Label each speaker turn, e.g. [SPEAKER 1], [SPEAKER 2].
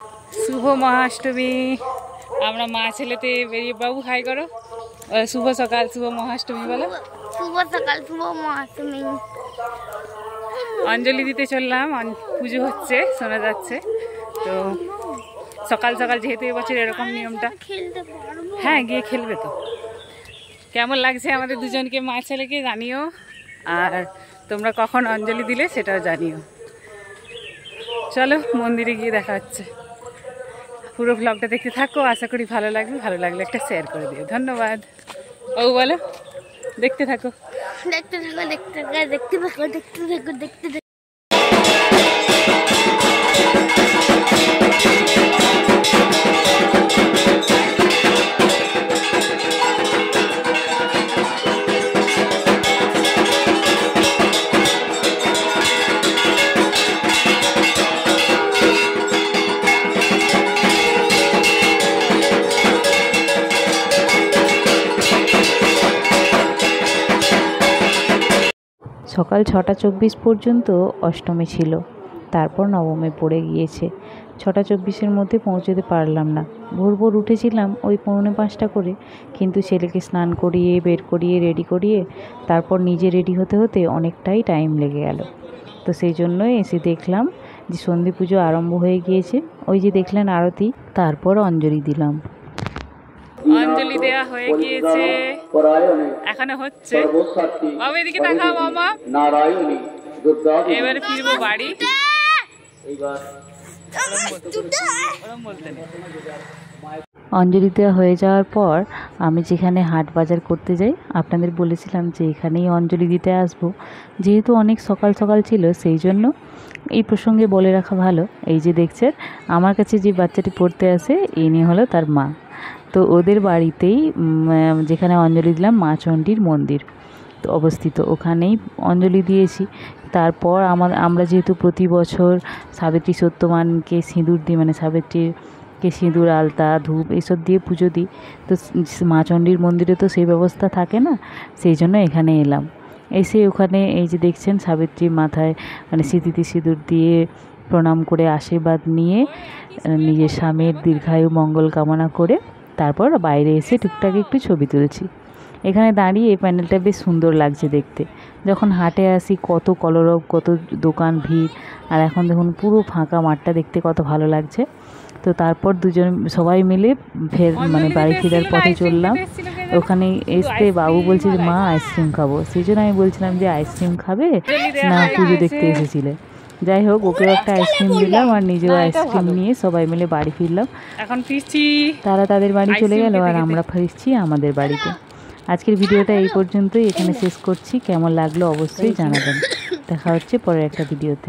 [SPEAKER 1] শুভ মহাষ্টমী। আমরা মা ছেলেতে বেরিয়ে, বাবু হাই করো, শুভ সকাল, শুভ মহাষ্টমী বলো।
[SPEAKER 2] শুভ সকাল, শুভ মহাষ্টমী।
[SPEAKER 1] অঞ্জলি দিতে চললাম, পুজো হচ্ছে শোনা যাচ্ছে। তো সকাল সকাল যেহেতু এবছর এরকম নিয়মটা, হ্যাঁ গিয়ে খেলবে তো। কেমন লাগছে আমাদের দুজনকে মা ছেলেকে জানিও, আর তোমরা কখন অঞ্জলি দিলে সেটাও জানিও। চলো মন্দিরে গিয়ে দেখা হচ্ছে। পুরো ব্লগটা দেখতে থাকো, আশা করি ভালো লাগবে। ভালো লাগলে একটা শেয়ার করে দিও। ধন্যবাদ। ও বলো, দেখতে থাকো।
[SPEAKER 2] দেখতে থাকো, দেখতে থাকো, দেখতে থাকো, দেখতে থাকো, দেখতে থাকো।
[SPEAKER 3] সকাল 6টা 24 পর্যন্ত অষ্টমী ছিল, তারপর নবমী পড়ে গিয়েছে। 6টা 24-এর মধ্যে পৌঁছতে পারলাম না। ভোর ভোর উঠেছিলাম ওই 4:45 করে, কিন্তু ছেলেকে স্নান করিয়ে বের করিয়ে রেডি করিয়ে তারপর নিজে রেডি হতে হতে অনেকটাই টাইম লেগে গেল। তো সেই জন্যই এসে দেখলাম যে সন্ধি পুজো আরম্ভ হয়ে গিয়েছে। ওই যে দেখলেন আরতি, তারপর অঞ্জলি দিলাম।
[SPEAKER 1] অঞ্জলি দেয়া হয়ে গিয়েছে, এখানে হচ্ছে। বাবা এদিকে তাকাও মামা। এবারে ফিরবো বাড়ি।
[SPEAKER 3] অঞ্জলি দেওয়া হয়ে যাওয়ার পর আমি যেখানে হাট বাজার করতে যাই, আপনাদের বলেছিলাম যে এখানেই অঞ্জলি দিতে আসব। যেহেতু অনেক সকাল সকাল ছিল, সেই জন্য এই প্রসঙ্গে বলে রাখা ভালো। এই যে দেখছেন আমার কাছে যে বাচ্চাটি পড়তে আসে, ইনি হলো তার মা। তো ওদের বাড়িতেই যেখানে অঞ্জলি দিলাম, মা চণ্ডীর মন্দির তো অবস্থিত, ওখানেই অঞ্জলি দিয়েছি। তারপর আমরা যেহেতু প্রতি বছর সাবিত্রী সত্যবানকে সিঁদুর দিই, মানে সাবিত্রীকে সিঁদুর, আলতা, ধূপ এসব দিয়ে পুজো দিই। তো মা চণ্ডীর মন্দিরে তো সেই ব্যবস্থা থাকে না, সেই জন্য এখানে এলাম। এসে ওখানে এই যে দেখছেন সাবিত্রীর মাথায় মানে স্মৃতিতে সিঁদুর দিয়ে প্রণাম করে আশীর্বাদ নিয়ে নিজের স্বামীর দীর্ঘায়ু মঙ্গল কামনা করে তারপর বাইরে এসে টুকটাক একটু ছবি তুলছি। এখানে দাঁড়িয়ে এই প্যান্ডেলটা বেশ সুন্দর লাগছে দেখতে। যখন হাটে আসি কত কলরব, কত দোকান, ভিড়, আর এখন দেখুন পুরো ফাঁকা মাঠটা দেখতে কত ভালো লাগছে। তো তারপর সবাই মিলে মানে বাড়ি ফেরার পথে চললাম। ওখানে এসে বাবু বলছে যে মা আইসক্রিম খাবো। সেই জন্য আমি বলছিলাম যে আইসক্রিম খাবে না পুজো দেখতে এসেছিলে। যাই হোক, ওকেও একটা আইসক্রিম দিলাম আর নিজেও আইসক্রিম নিয়ে সবাই মিলে বাড়ি ফিরলাম।
[SPEAKER 1] এখন ফিরছি,
[SPEAKER 3] তারা তাদের বাড়ি চলে গেল আর আমরা ফিরছি আমাদের বাড়িতে। আজকের ভিডিওটা এই পর্যন্তই, এখানে শেষ করছি। কেমন লাগলো অবশ্যই জানাবেন। দেখা হচ্ছে পরের একটা ভিডিওতে।